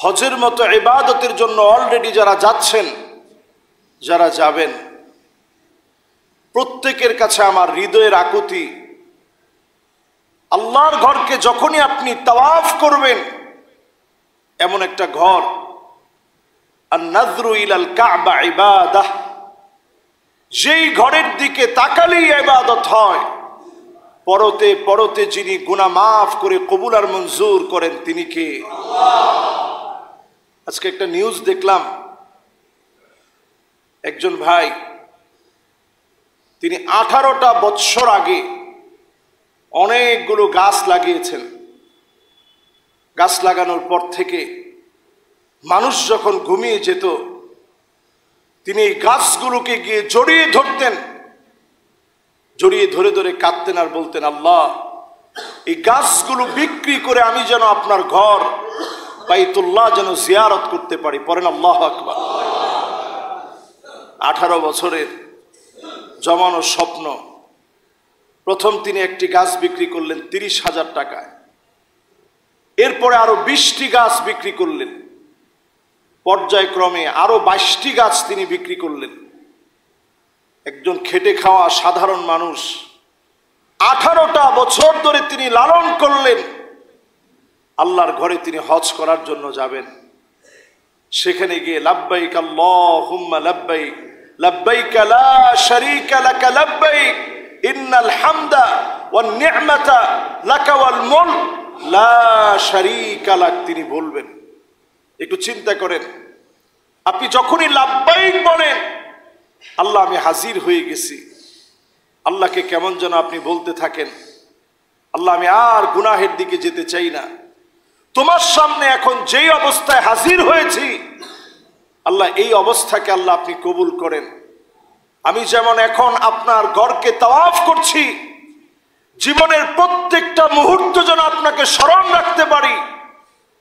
হজের মতো ইবাদতের জন্য অলরেডি যারা যাচ্ছেন, যারা যাবেন, প্রত্যেকের কাছে আমার হৃদয়ের আকুতি, আল্লাহর ঘরকে যখনই আপনি তাওয়াফ করবেন, এমন একটা ঘর, আন-নাযরু ইলাল কাবা ইবাদাহ, যেই ঘরের দিকে তাকালেই ইবাদত হয়, পরতে পরতে যিনি গুনাহ মাফ করে কবুল আর মঞ্জুর করেন তিনি কে? আজকে একটা নিউজ দেখলাম, একজন ভাই তিনি 18টা বছর আগে অনেকগুলো গাছ লাগিয়েছেন। গাছ লাগানোর পর থেকে মানুষ যখন ঘুমিয়ে যেত, তিনি এই গাছগুলোকে গিয়ে জড়িয়ে ধরতেন, জড়িয়ে ধরে ধরে কাঁদতেন আর বলতেন, আল্লাহ, এই গাছগুলো বিক্রি করে আমি যেন আপনার ঘর বাইতুল্লাহ যেন জিয়ারত করতে পারি। পড়েন আল্লাহু আকবার। 18 বছরের জমানো স্বপ্ন, প্রথম তিনি একটি গাছ বিক্রি করলেন 30,000 টাকায়, এরপরে আরো 20টি গাছ বিক্রি করলেন, পর্যায়ক্রমে আরো 22টি গাছ তিনি বিক্রি করলেন। একজন খেটে খাওয়া সাধারণ মানুষ 18টা বছর ধরে তিনি লালন করলেন। আল্লাহর ঘরে তিনি হজ করার জন্য যাবেন, সেখানে গিয়ে লাব্বাইক আল্লাহুম্মা লাব্বাইক লাব্বাইক লা শারীকা লাক লাব্বাইক ইন্নাল হামদা ওয়ান নি'মাতা লাকা ওয়াল মুলক লা শারীকা লাক, তিনি বলবেন। একটু চিন্তা করেন, আপনি যখনই লাব্বাইক বলেন, আল্লাহ আমি হাজির হয়ে গেছি, আল্লাহকে কেমন যেন আপনি বলতে থাকেন, আল্লাহ আমি আর গুনাহের দিকে যেতে চাই না, তোমার সামনে এখন যেই অবস্থায় হাজির হয়েছি, আল্লাহ এই অবস্থাকে আল্লাহ আপনি কবুল করেন। আমি যেমন এখন আপনার ঘরকে তাওয়াফ করছি, জীবনের প্রত্যেকটা মুহূর্ত যেন আপনাকে স্মরণ রাখতে পারি,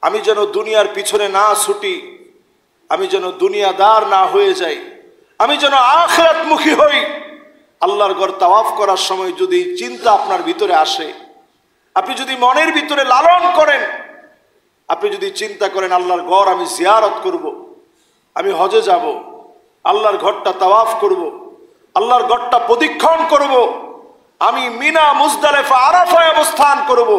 আমি যেন দুনিয়ার পিছনে না ছুটি, আমি যেন দুনিয়াদার না হয়ে যাই, আমি যেন আখিরাতমুখী হই। আল্লাহর ঘর তাওয়াফ করার সময় যদি চিন্তা আপনার ভিতরে আসে, আপনি যদি মনের ভিতরে লালন করেন, আপনি যদি চিন্তা করেন আল্লাহর ঘর আমি জিয়ারত করব, আমি হজে যাব, আল্লাহর ঘরটা তাওয়াফ করব, আল্লাহর ঘরটা প্রদক্ষিণ করব, আমি মিনা মুজদালিফা আরাফায় অবস্থান করব,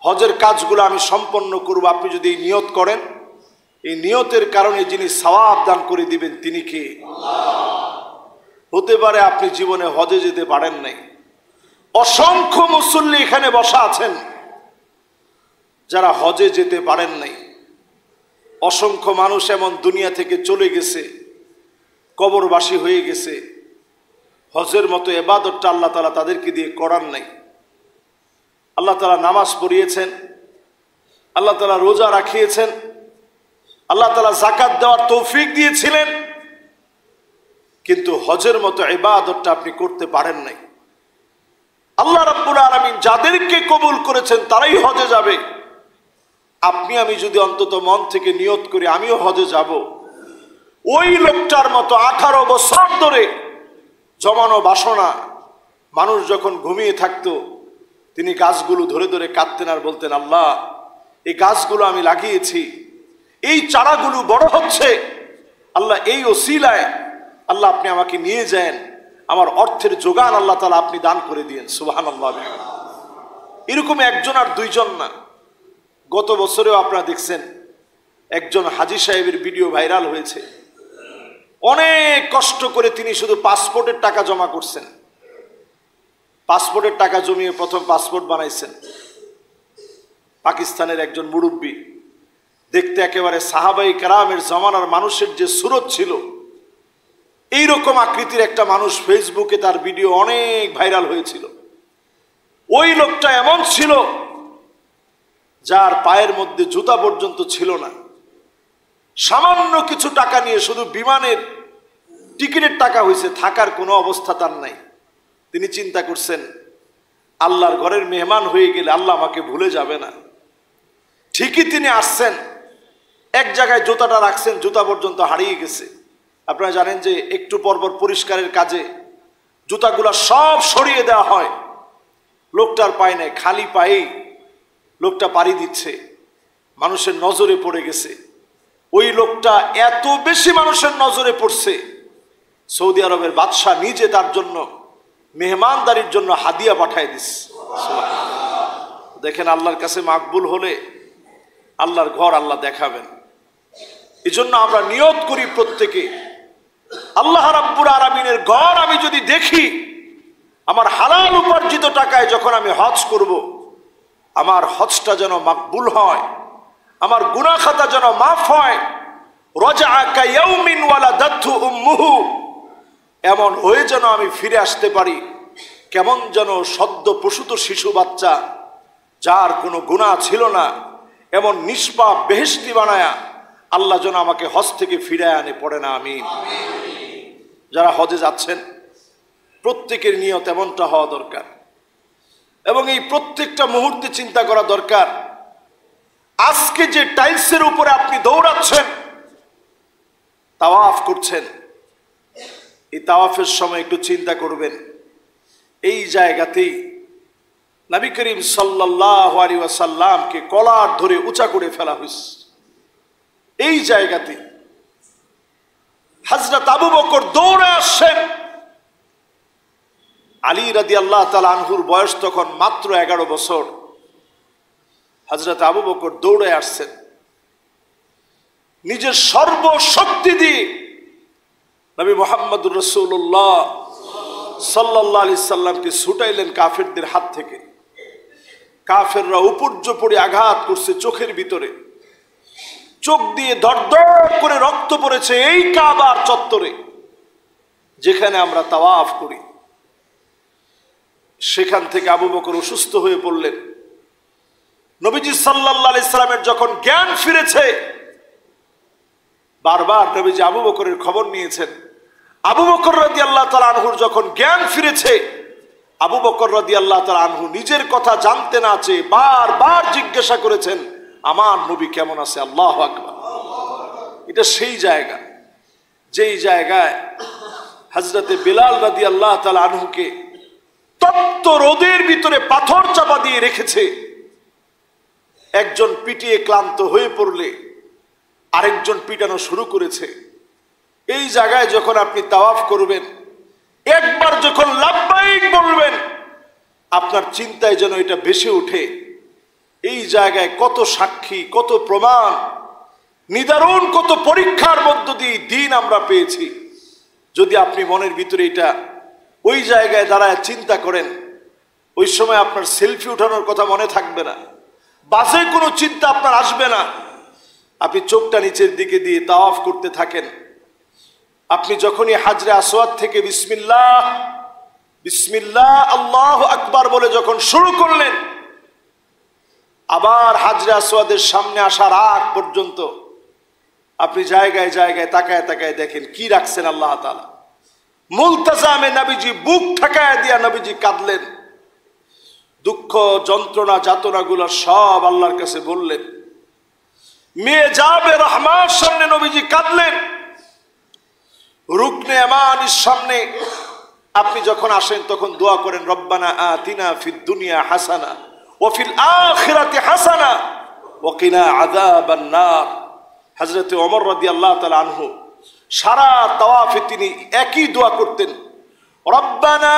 হজের কাজগুলো আমি সম্পন্ন করব, আপনি যদি এই নিয়ত করেন, এই নিয়তের কারণে যিনি সওয়াব দান করে দিবেন তিনি কে? হতে পারে আপনি জীবনে হজে যেতে পারেন নাই, অসংখ্য মুসল্লি এখানে বসা আছেন যারা হজে যেতে পারেন নাই, অসংখ্য মানুষ এমন দুনিয়া থেকে চলে গেছে, কবরবাসী হয়ে গেছে, হজের মতো ইবাদতটা আল্লাহ তাআলা তাদেরকে দিয়ে করার নাই। আল্লাহ তাআলা নামাজ পড়িয়েছেন, আল্লাহ তাআলা রোজা রাখিয়েছেন, আল্লাহ তাআলা যাকাত দেওয়ার তৌফিক দিয়েছিলেন, কিন্তু হজের মতো ইবাদতটা আপনি করতে পারেন নাই। আল্লাহ রাব্বুল আলামিন যাদেরকে কবুল করেছেন তারাই হজে যাবে। আপনি আমি যদি অন্তত মন থেকে নিয়ত করি আমিও হজে যাব, ওই লোকটার মতো 18 বছর ধরে জমানো বাসনা, মানুষ যখন ঘুমিয়ে থাকতো তিনি গাছগুলো ধরে ধরে কাঁদতেন আর বলতেন, আল্লাহ এই গাছগুলো আমি লাগিয়েছি, এই চারাগুলো বড় হচ্ছে, আল্লাহ এই ওসিলায় আল্লাহ আপনি আমাকে নিয়ে যান, আমার অর্থের যোগান আল্লাহ তাআলা আপনি দান করে দিয়েন। সুবহানাল্লাহ। এরকম একজন আর দুইজন না, গত বছরেও আপনারা দেখছেন একজন হাজী সাহেবের ভিডিও ভাইরাল হয়েছে, অনেক কষ্ট করে তিনি শুধু পাসপোর্টের টাকা জমা করছেন, পাসপোর্টের টাকা জমিয়ে প্রথম পাসপোর্ট বানাইছেন। পাকিস্তানের একজন মুরব্বী, দেখতে একেবারে সাহাবায়ে কেরামের জামানার মানুষের যে সুরত ছিল, এইরকম আকৃতির একটা মানুষ, ফেসবুকে তার ভিডিও অনেক ভাইরাল হয়েছিল। ওই লোকটা এমন ছিল যার পায়ের মধ্যে জুতা পর্যন্ত ছিল না, সামান্য কিছু টাকা নিয়ে শুধু বিমানের টিকিটের টাকা হয়েছে, থাকার কোনো অবস্থা তার নাই। তিনি চিন্তা করছেন আল্লাহর ঘরের মেহমান হয়ে গেলে আল্লাহ আমাকে ভুলে যাবে না। ঠিকই তিনি আসছেন, এক জায়গায় জুতাটা রাখছেন, জুতা পর্যন্ত হারিয়ে গেছে। আপনারা জানেন যে একটু পরপর পরিষ্কারের কাজে জুতাগুলা সব সরিয়ে দেওয়া হয়, লোকটার পায়ে নেই, খালি পায়েই লোকটা পাড়ি দিচ্ছে, মানুষের নজরে পড়ে গেছে। ওই লোকটা এত বেশি মানুষের নজরে পড়ছে, সৌদি আরবের বাদশাহ নিজে তার জন্য মেহমানদারির জন্য হাদিয়া পাঠায় দিস। দেখেন, আল্লাহর কাছে মাকবুল হলে আল্লাহর ঘর আল্লাহ দেখাবেন। এই জন্য আমরা নিয়ত করি প্রত্যেকে, আল্লাহ রাব্বুল আলামিনের ঘর আমি যদি দেখি, আমার হালাল উপার্জিত টাকায় যখন আমি হজ করব, আমার হজটা যেন মাকবুল হয়, আমার গুনাহ খাতা যেন মাফ হয়। রাজআ কায়াউমিন ওয়ালাদাতহু উম্মুহু, এমন হয়ে যেন আমি ফিরে আসতে পারি কেমন যেন সদ্য প্রসূত শিশু বাচ্চা, যার কোনো গুনাহ ছিল না, এমন নিষ্পাপ বেহেশতি বানায়া আল্লাহ যেন আমাকে হজ থেকে ফিরে আনে। পড়ে না আমিন। যারা হজে যাচ্ছেন প্রত্যেকের নিয়ত এমনটা হওয়া দরকার, এবং এই প্রত্যেকটা মুহূর্তে চিন্তা করা দরকার, আজকে যে টাইলসের উপরে আপনি দৌড়াচ্ছেন, তাওয়াফ করছেন, এই তাওয়াফের সময় একটু চিন্তা করবেন, এই জায়গাতেই নবী করিম সাল্লাল্লাহু আলাইহি ওয়াসাল্লামকে কলার ধরে উঁচা করে ফেলা হয়েছে। এই জায়গাতে হযরত আবু বকর দৌড়ে আসছেন। আলী রাদিয়াল্লাহু তাআলা আনহুর বয়স তখন মাত্র 11 বছর। হযরত আবু বকর দৌড়ে আসছেন, নিজের সর্বশক্তি দিয়ে নবী মুহাম্মদুর রাসূলুল্লাহ সাল্লাল্লাহু আলাইহি সাল্লামকে ছুটাইলেন কাফেরদের হাত থেকে। কাফেররা উপর্য পড়ে আঘাত করছে চোখের ভিতরে, চোখ দিয়ে দরদর করে রক্ত পড়েছে এই কাবার চত্বরে যেখানে আমরা তাওয়াফ করি। সেখান থেকে আবু বকর অসুস্থ হয়ে পড়লেন। নবীজি সাল্লাল্লাহু আলাইহি সাল্লামের যখন জ্ঞান ফিরেছে, বারবার নবীজি আবু বকরের খবর নিয়েছেন। আবু বকর রাদিয়াল্লাহু তাআলা আনহুর যখন জ্ঞান ফিরেছে, আবু বকর রাদিয়াল্লাহু তাআলা আনহু নিজের কথা জানতে না চেয়ে বারবার জিজ্ঞাসা করেছেন, আমার নবী কেমন আছে? আল্লাহু আকবার। এটা সেই জায়গা, যেই জায়গায় হযরতে বেলাল রাদিয়াল্লাহু তাআলা আনহুকে তপ্ত রোদের ভিতরে পাথর চাপা দিয়ে রেখেছে। একজন পিটিয়ে ক্লান্ত হয়ে পড়লে আরেকজন পিটানো শুরু করেছে। এই জায়গায় যখন আপনি তাওয়াফ করবেন, একবার যখন লাব্বাইক বলবেন, আপনার চিন্তায় যেন এটা ভেসে ওঠে, এই জায়গায় কত সাক্ষী, কত প্রমাণ, নিদারুণ কত পরীক্ষার মধ্য দিয়ে দিন আমরা পেয়েছি। যদি আপনি মনের ভিতরে এটা ওই জায়গায় দাঁড়ায় চিন্তা করেন, ওই সময় আপনার সেলফি উঠানোর কথা মনে থাকবে না, বাজে কোনো চিন্তা আপনার আসবে না। আপনি চোখটা নিচের দিকে দিয়ে তাওয়াফ করতে থাকেন। আপনি যখনই হাজরে আসওয়াদ থেকে বিসমিল্লাহ বিসমিল্লাহ আল্লাহু আকবার বলে যখন শুরু করলেন, আবার হাজরে আসওয়াদের সামনে আসার আগ পর্যন্ত আপনি জায়গায় জায়গায় তাকায় তাকায় দেখেন কি রাখছেন আল্লাহ তাআলা। মুলতাজামে নবীজি বুক ঠেকায় দিয়া নবীজি কাঁদলেন, দুঃখ যন্ত্রণা যাতনাগুলো সব আল্লাহর কাছে বললেন। মেয়ে যাবে রহমার সামনে নবীজি কাঁদলেন। রুকনে ইয়ামানির সামনে আপনি যখন আসেন তখন দোয়া করেন, রব্বানা আতিনা ফিদ দুনিয়া হাসানা ওয়া ফিল আখিরাতি হাসানা ওয়া কিনা আযাবান নার। হযরত ওমর রাদিয়াল্লাহু তাআলা আনহু সারা তাওয়াফে তিনি একই দোয়া করতেন, রব্বানা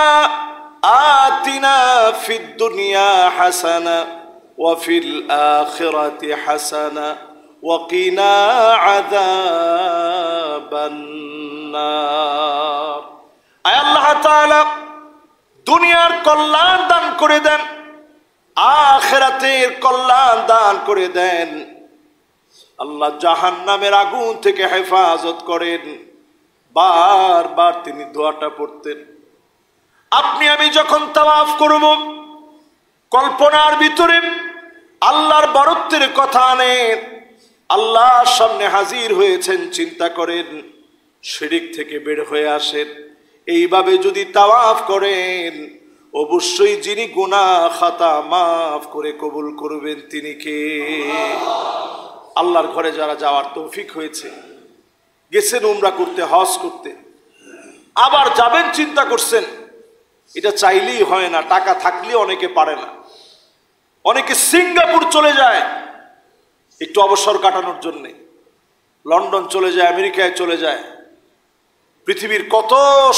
আতিনা ফিদ দুনিয়া হাসানা ওয়া ফিল আখিরাতি হাসানা ওয়া কিনা আযাবান নার। আয় আল্লাহ তাআলা দুনিয়ার কল্যাণ দান করে দেন, আখিরাতের কল্যাণ দান করে দেন। আল্লাহ জাহান্নামের আগুন থেকে হেফাজত করেন। বারবার তিনি দোয়াটা পড়তেন। আপনি আমি যখন তাওয়াফ করব, কল্পনার ভিতরে আল্লাহর বরত্বের কথা আনেন, আল্লাহর সামনে হাজির হয়েছেন, চিন্তা করেন, শিরক থেকে বের হয়ে আসেন। এইভাবে যদি তাওয়াফ করেন, অবশ্যই যিনি গুনাহ খাতা মাফ করে কবুল করবেন তিনি কে? আল্লাহর ঘরে যারা যাওয়ার তৌফিক হয়েছে, গেছেন উমরা করতে, হজ করতে, আবার যাবেন চিন্তা করছেন, এটা চাইলেই হয় না, টাকা থাকলেও অনেকে পারে না। অনেকে সিঙ্গাপুর চলে যায় একটু অবসর কাটানোর জন্যে, লন্ডন চলে যায়, আমেরিকায় চলে যায়, পৃথিবীর কত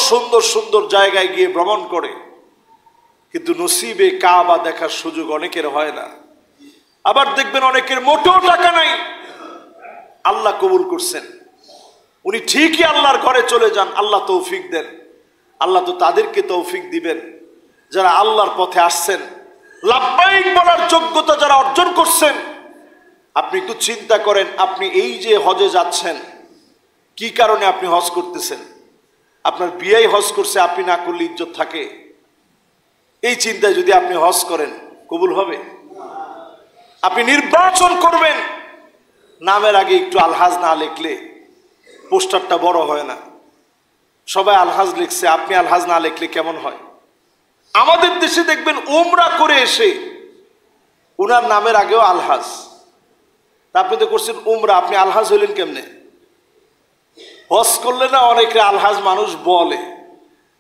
সুন্দর সুন্দর জায়গায় গিয়ে ভ্রমণ করে, কিন্তু নসিবে কাবা দেখার সুযোগ অনেকের হয় না। আবার দেখবেন অনেকের মোটেও টাকা নাই, আল্লাহ কবুল করছেন, উনি ঠিকই আল্লাহর ঘরে চলে যান, আল্লাহ তৌফিক দেন। আল্লাহ তো তাদেরকে তৌফিক দিবেন যারা আল্লাহর পথে আসছেন, লাব্বাইক বলার যোগ্যতা যারা অর্জন করছেন। আপনি একটু চিন্তা করেন, আপনি এই যে হজে যাচ্ছেন, কি কারণে আপনি হজ করতেছেন? আপনার বিয়েই হজ করছে, আপনি না করলে ইজ্জত থাকে? এই চিন্তায় যদি আপনি হজ করেন, কবুল হবে? আপনি নির্বাচন করবেন, নামের আগে একটু আলহাজ না লিখলে পোস্টারটা বড় হয় না। সবাই আলহাজ লিখছে, আপনি আলহাজ না লিখলে কেমন হয়? আমাদের দেশে দেখবেন উমরা করে এসে উনার নামের আগেও আলহাজ। আপনি তো করছেন উমরা, আপনি আলহাজ হইলেন কেমনে? হজ করলে না অনেকে আলহাজ মানুষ বলে,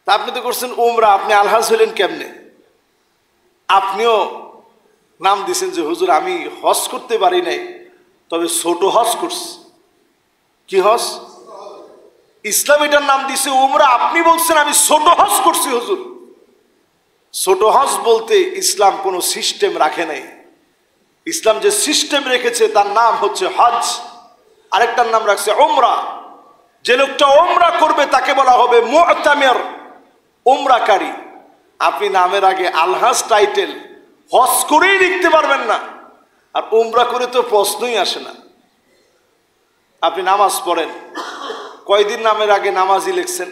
তা আপনি তো করছেন উমরা, আপনি আলহাজ হইলেন কেমনে? আপনিও নাম দিছেন যে হুজুর আমি হজ করতে পারি নাই, তবে ছোট হজ করছি। কি হজ? ইসলাম এটার নাম দিছে উমরা, আপনি বলছেন আমি ছোট হজ করছি। হুজুর, ছোট হজ বলতে ইসলাম কোনো সিস্টেম রাখে নাই। ইসলাম যে সিস্টেম রেখেছে তার নাম হচ্ছে হজ, আরেকটার নাম রাখছে উমরা। যে লোকটা উমরা করবে তাকে বলা হবে মুতামির, উমরাকারী। আপনি নামের আগে আলহাজ টাইটেল হজ করেই লিখতে পারবেন না, আর উমরা করে তো প্রশ্নই আসে না। আপনি নামাজ পড়েন, কয়দিন নামের আগে নামাজি লিখছেন?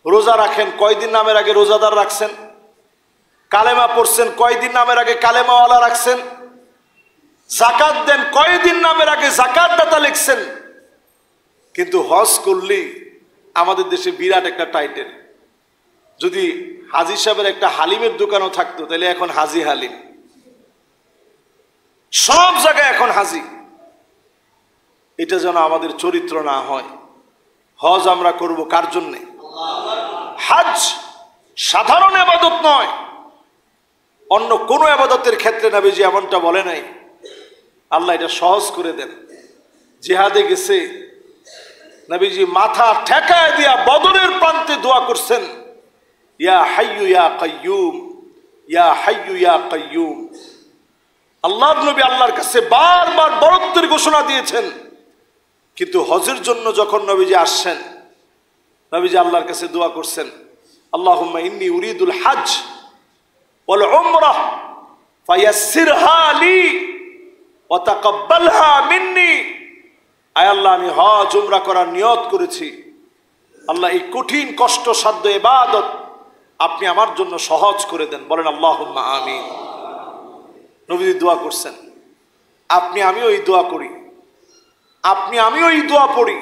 রোজা রাখেন, কয়দিন নামের আগে রোজাদার রাখছেন? কালেমা পড়ছেন, কয়দিন নামের আগে কালেমাওয়ালা রাখছেন? যাকাত দেন, কয়দিন নামের আগে যাকাত দাতা লিখছেন? কিন্তু হজ করলেই আমাদের দেশে বিরাট একটা টাইটেল। যদি হাজি সাহেবের একটা হালিমের দোকানও থাকতো তাহলে এখন হাজি হালিম, সব জায়গায় এখন হাজি। এটা যেন আমাদের চরিত্র না হয়। হজ আমরা করব কার জন্যে? হজ সাধারণ ইবাদত নয়, অন্য কোন ইবাদতের ক্ষেত্রে নবীজি এমনটা বলে নাই। আল্লাহ এটা সহজ করে দেন। জিহাদে গেছে, নবীজি মাথা ঠেকায় দিয়া বদরের প্রান্তে দোয়া করছেন, ইয়া হাইয়ু ইয়া কাইয়ুম, ইয়া হাইয়ু ইয়া কাইয়ুম। আল্লাহর নবী আল্লাহর কাছে বারবার বরত্বের ঘোষণা দিয়েছেন, কিন্তু হজের জন্য যখন নবীজি আসছেন, নবীজি আল্লাহর কাছে দোয়া করছেন, আল্লাহুম্মা ইন্নী উরিদুল হজ ওয়াল উমরাহ ফায়াসসিরহা লি ওয়া তাকাব্বালহা মিন্নি। আয় আল্লাহ, আমি হজ উমরা করার নিয়ত করেছি, আল্লাহ এই কঠিন কষ্টসাধ্য ইবাদত আপনি আমার জন্য সহজ করে দেন। বলেন আল্লাহুম্মা আমিন। নবীজি দোয়া করছেন, আপনি আমিও এই দোয়া করি, আপনি আমিও এই দোয়া পড়ি,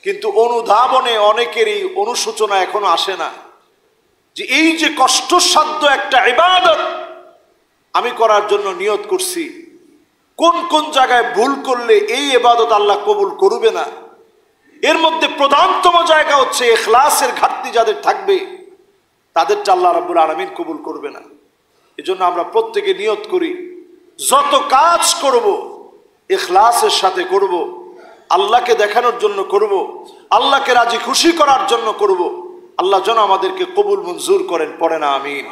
কিন্তু অনুধাবনে অনেকের এই অনুশোচনা এখনো আসে না যে এই যে কষ্টসাধ্য একটা ইবাদত আমি করার জন্য নিয়ত করছি, কোন কোন জায়গায় ভুল করলে এই ইবাদত আল্লাহ কবুল করবে না। এর মধ্যে প্রধানতম জায়গা হচ্ছে ইখলাসের ঘাটতি যাদের থাকবে তাদেরটা আল্লাহ রাব্বুল আলামিন কবুল করবে না। এজন্য আমরা প্রত্যেকে নিয়ত করি, যত কাজ করব ইখলাসের সাথে করব, আল্লাহকে দেখানোর জন্য করব, আল্লাহকে রাজি খুশি করার জন্য করব। আল্লাহ যেন আমাদেরকে কবুল মঞ্জুর করেন। পড়ে না আমিন।